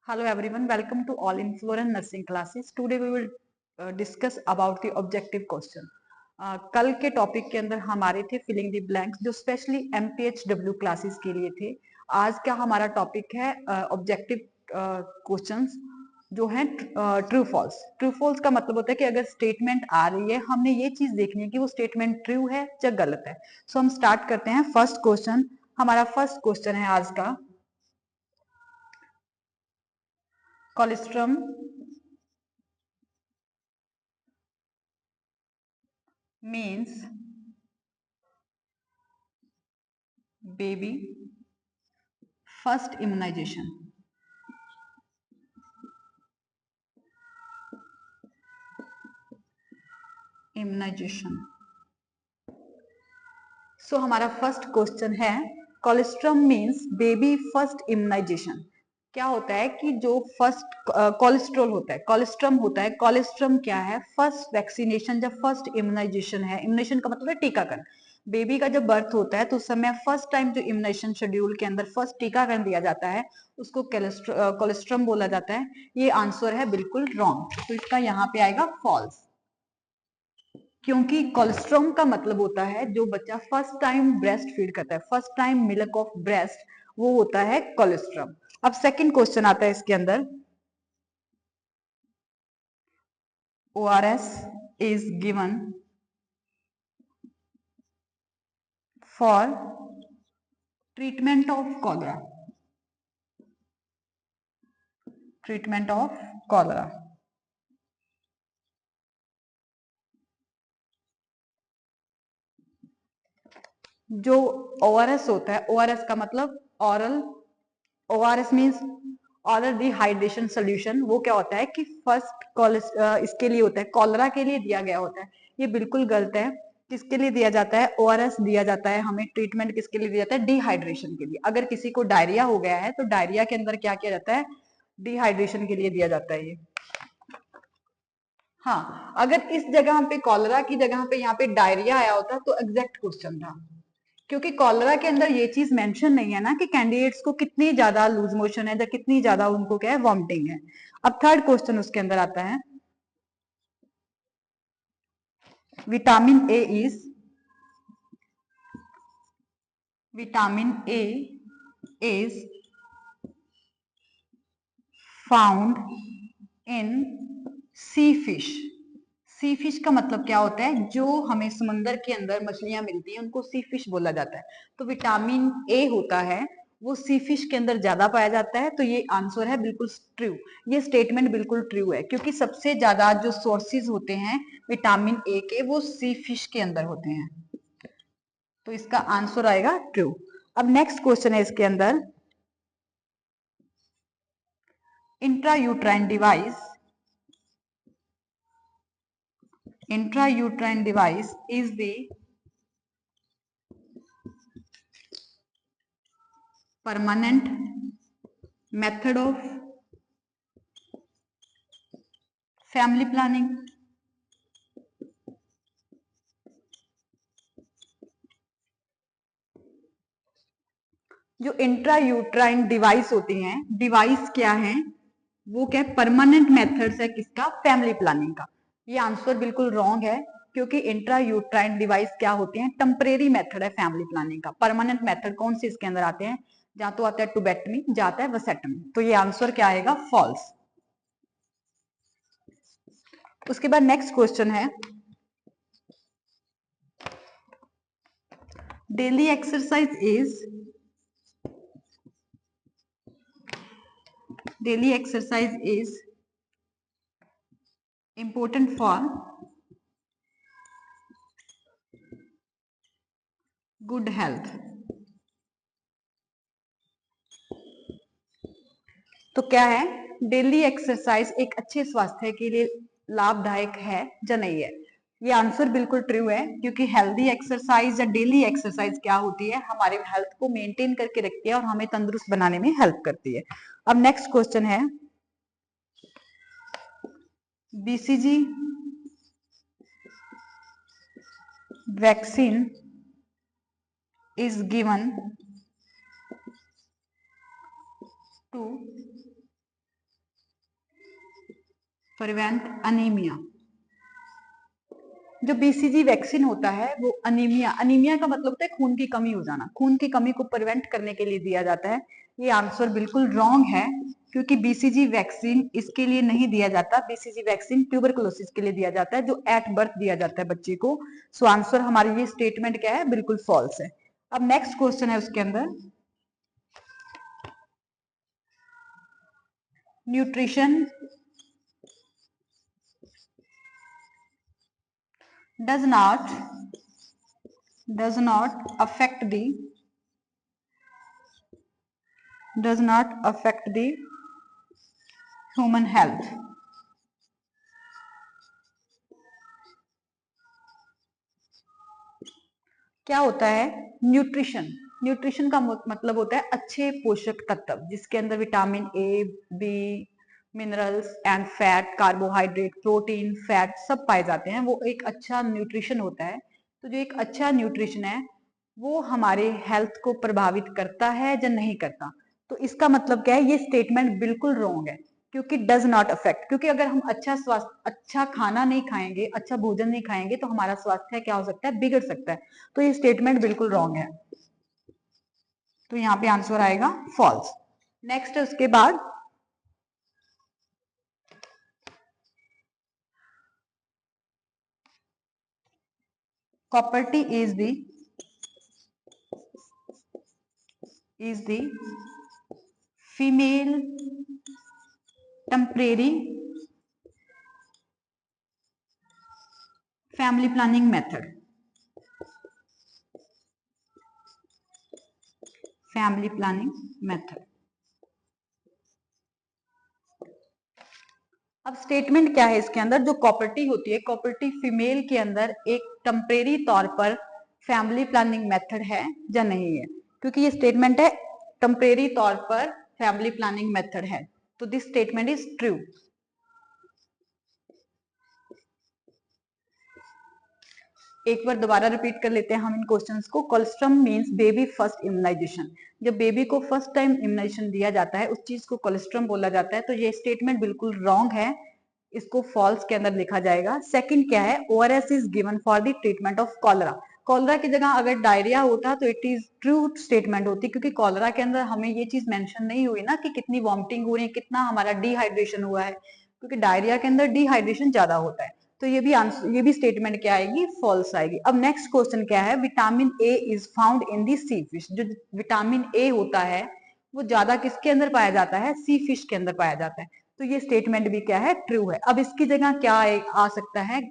Hello everyone, welcome to all in Floor and Nursing classes. Today we will discuss about the objective question. कल के topic के अंदर हमारे थे filling the blanks जो specially MPHW classes के लिए थे. आज का हमारा टॉपिक है ऑब्जेक्टिव क्वेश्चंस जो है ट्रू फॉल्स. ट्रू फॉल्स का मतलब होता है कि अगर स्टेटमेंट आ रही है हमने ये चीज देखनी है कि वो स्टेटमेंट ट्रू है या गलत है. सो हम स्टार्ट करते हैं. फर्स्ट क्वेश्चन, हमारा फर्स्ट क्वेश्चन है आज का. Colostrum means baby first immunization. So हमारा फर्स्ट क्वेश्चन है colostrum means baby first immunization. क्या होता है कि जो फर्स्ट कोलेस्ट्रॉल होता है, कोलेस्ट्रम होता है. कोलेस्ट्रम क्या है? फर्स्ट वैक्सीनेशन, जब फर्स्ट इम्यूनाइजेशन है. इम्यूनेशन का मतलब है टीकाकरण. बेबी का जब बर्थ होता है तो उस समय फर्स्ट टाइम जो इम्यूनेशन शेड्यूल के अंदर फर्स्ट टीकाकरण दिया जाता है उसको कोलेस्ट्रम बोला जाता है. ये आंसर है बिल्कुल रॉन्ग, तो इसका यहाँ पे आएगा फॉल्स. क्योंकि कोलेस्ट्रॉम का मतलब होता है जो बच्चा फर्स्ट टाइम ब्रेस्ट फीड करता है, first time milk of breast, वो होता है कोलेस्ट्रॉम. अब सेकंड क्वेश्चन आता है इसके अंदर. ORS is given for treatment of cholera. treatment of cholera. जो ORS होता है, ORS का मतलब oral, ORS means oral dehydration solution. वो क्या होता है कि फर्स्ट इसके लिए होता है, कॉलरा के लिए दिया गया होता है. ये बिल्कुल गलत है. किसके लिए दिया जाता है? ORS दिया जाता है हमें. ट्रीटमेंट किसके लिए दिया जाता है? डिहाइड्रेशन के लिए. अगर किसी को डायरिया हो गया है तो डायरिया के अंदर क्या किया जाता है? डिहाइड्रेशन के लिए दिया जाता है ये. हाँ, अगर इस जगह पे कॉलरा की जगह पे यहाँ पे डायरिया आया होता तो एग्जैक्ट क्वेश्चन था. क्योंकि कॉलरा के अंदर ये चीज मेंशन नहीं है ना कि कैंडिडेट्स को कितनी ज्यादा लूज मोशन है या कितनी ज्यादा उनको क्या है वॉमिटिंग है. अब थर्ड क्वेश्चन उसके अंदर आता है. Vitamin A is found in sea fish. Sea fish का मतलब क्या होता है? जो हमें समंदर के अंदर मछलियां मिलती हैं उनको सी फिश बोला जाता है. तो विटामिन ए होता है वो सी फिश के अंदर ज्यादा पाया जाता है. तो ये आंसर है बिल्कुल ट्रू. ये स्टेटमेंट बिल्कुल ट्रू है क्योंकि सबसे ज्यादा जो सोर्सेज होते हैं विटामिन ए के वो सी फिश के अंदर होते हैं. तो इसका आंसर आएगा ट्रू. अब नेक्स्ट क्वेश्चन है इसके अंदर. Intrauterine device is the permanent method of family planning. जो इंट्रायूट्राइन डिवाइस होती हैं, डिवाइस क्या है? वो क्या परमानेंट मेथड्स है किसका? फैमिली प्लानिंग का. ये आंसर बिल्कुल रॉन्ग है क्योंकि इंट्रायूट्राइन डिवाइस क्या होते हैं? टेम्परेरी मेथड है फैमिली प्लानिंग का. परमानेंट मेथड कौन से इसके अंदर आते हैं? जहां तो आता है टुबेक्टमी, जाता है वसेक्टमी. तो ये आंसर क्या आएगा? फॉल्स. उसके बाद नेक्स्ट क्वेश्चन है. Daily exercise is important for good health. तो क्या है? डेली एक्सरसाइज एक अच्छे स्वास्थ्य के लिए लाभदायक है या नहीं है? ये आंसर बिल्कुल ट्रू है क्योंकि हेल्दी एक्सरसाइज या डेली एक्सरसाइज क्या होती है? हमारे हेल्थ को मेंटेन करके रखती है और हमें तंदुरुस्त बनाने में हेल्प करती है. अब नेक्स्ट क्वेश्चन है. BCG vaccine is given to prevent anaemia. जो बीसीजी वैक्सीन होता है वो अनीमिया का मतलब होता है खून की कमी हो जाना, खून की कमी को प्रिवेंट करने के लिए दिया जाता है। ये आंसर बिल्कुल रॉन्ग है, क्योंकि बीसीजी वैक्सीन इसके लिए नहीं दिया जाता। बीसीजी वैक्सीन ट्यूबरकुलोसिस के लिए दिया जाता है, जो एट बर्थ दिया जाता है बच्चे को। सो आंसर हमारी ये स्टेटमेंट क्या है, बिल्कुल फॉल्स है। अब नेक्स्ट क्वेश्चन है उसके अंदर, nutrition does not affect the human health। क्या होता है न्यूट्रिशन? न्यूट्रिशन का मतलब होता है अच्छे पोषक तत्व, जिसके अंदर vitamin A, B, minerals and fat, carbohydrate, protein, fat सब पाए जाते हैं। वो एक अच्छा न्यूट्रिशन होता है। तो जो एक अच्छा न्यूट्रिशन है वो हमारे हेल्थ को प्रभावित करता है या नहीं करता? तो इसका मतलब क्या है, ये स्टेटमेंट बिल्कुल रॉन्ग है, क्योंकि डज नॉट अफेक्ट। क्योंकि अगर हम अच्छा स्वास्थ्य, अच्छा खाना नहीं खाएंगे, अच्छा भोजन नहीं खाएंगे, तो हमारा स्वास्थ्य क्या हो सकता है, बिगड़ सकता है। तो ये स्टेटमेंट बिल्कुल रॉन्ग है, तो यहाँ पे आंसर आएगा फॉल्स। नेक्स्ट है उसके बाद, copper T is the female temporary family planning method. Family planning method. अब स्टेटमेंट क्या है इसके अंदर, जो कॉपर्टी होती है, कॉपर्टी फीमेल के अंदर एक टेम्परेरी तौर पर फैमिली प्लानिंग मेथड है या नहीं है? क्योंकि ये स्टेटमेंट है टेम्परेरी तौर पर फैमिली प्लानिंग मेथड है, तो दिस स्टेटमेंट इज ट्रू। एक बार दोबारा रिपीट कर लेते हैं हम इन क्वेश्चंस को। Colostrum means baby first immunization. जब बेबी को फर्स्ट टाइम इम्यूनाइजेशन दिया जाता है, उस चीज को कोलेस्ट्रम बोला जाता है। तो ये स्टेटमेंट बिल्कुल रॉन्ग है, इसको फॉल्स के अंदर लिखा जाएगा। सेकंड क्या है, ORS is given for the treatment of cholera. Cholera की जगह अगर डायरिया होता तो इट इज ट्रू स्टेटमेंट होती, क्योंकि कॉलरा के अंदर हमें ये चीज मेंशन नहीं हुई ना कि कितनी वॉमिटिंग हो रही है, कितना हमारा डिहाइड्रेशन हुआ है, क्योंकि डायरिया के अंदर डिहाइड्रेशन ज्यादा होता है। तो ये भी आंसर, ये भी स्टेटमेंट क्या आएगी, फॉल्स आएगी। अब नेक्स्ट क्वेश्चन क्या है, vitamin A is found in the sea fish. जो विटामिन ए होता है वो ज्यादा किसके अंदर पाया जाता है, सी फिश के अंदर पाया जाता है। तो ये स्टेटमेंट भी क्या है, ट्रू है। अब इसकी जगह क्या आ सकता है,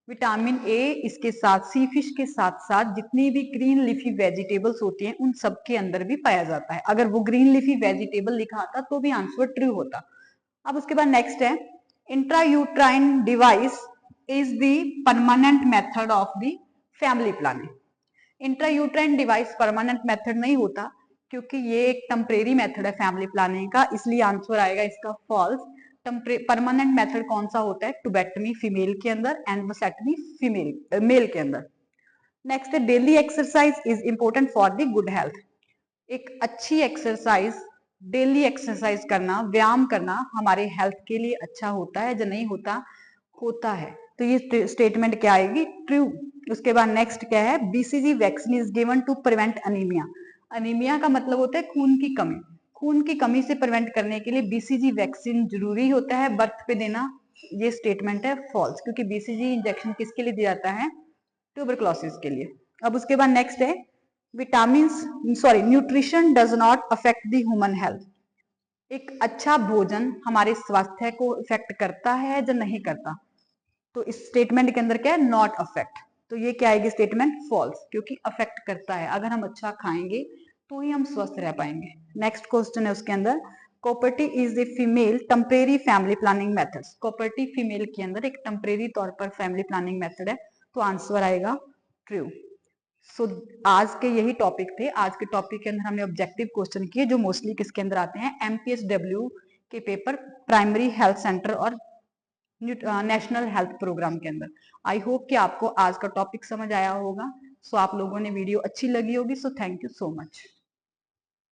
विटामिन ए इसके साथ सी फिश के साथ साथ जितनी भी ग्रीन लीफी वेजिटेबल्स होती हैं उन सब के अंदर भी पाया जाता है। अगर वो ग्रीन लीफी वेजिटेबल लिखा आता तो भी आंसर ट्रू होता। अब उसके बाद नेक्स्ट है, intrauterine device is the permanent method of the family planning. Intrauterine device permanent method नहीं होता, क्योंकि ये एक टेम्परेरी मेथड है फैमिली प्लानिंग का, इसलिए आंसर आएगा इसका फॉल्स। परमानेंट मेथड कौन सा होता है, टुबेक्टमी फीमेल के अंदर एंड वसेक्टमी फीमेल मेल के अंदर। नेक्स्ट है, daily exercise is important for the good health. एक अच्छी एक्सरसाइज, डेली एक्सरसाइज करना, व्यायाम करना हमारे हेल्थ के लिए अच्छा होता है या नहीं होता, होता है। तो ये स्टेटमेंट क्या आएगी, ट्रू। उसके बाद नेक्स्ट क्या है, BCG vaccine is given to prevent anaemia. Anaemia का मतलब होता है खून की कमी। खून की कमी से प्रिवेंट करने के लिए बीसीजी वैक्सीन जरूरी होता है बर्थ पे देना। ये स्टेटमेंट है फॉल्स, क्योंकि बीसीजी इंजेक्शन किसके लिए दिया जाता है, ट्यूबरकुलोसिस के लिए। अब उसके बाद नेक्स्ट है, nutrition does not affect the human health. एक अच्छा भोजन हमारे स्वास्थ्य को इफेक्ट करता है या नहीं करता? तो इस स्टेटमेंट के अंदर क्या है, नॉट अफेक्ट। तो ये क्या आएगी स्टेटमेंट, फॉल्स, क्योंकि अफेक्ट करता है। अगर हम अच्छा खाएंगे तो ही हम स्वस्थ रह पाएंगे। नेक्स्ट क्वेश्चन है उसके अंदर, copper T is the female temporary family planning methods. Copper T female के अंदर एक टेम्परेरी तौर पर फैमिली प्लानिंग मेथड है, तो आंसर आएगा ट्रू। सो आज के यही टॉपिक थे। आज के टॉपिक के अंदर हमने ऑब्जेक्टिव क्वेश्चन किए, जो मोस्टली किसके अंदर आते हैं, एमपीएसडब्ल्यू के पेपर, प्राइमरी हेल्थ सेंटर और नेशनल हेल्थ प्रोग्राम के अंदर। आई होप कि आपको आज का टॉपिक समझ आया होगा। सो आप लोगों ने वीडियो अच्छी लगी होगी। So thank you so much.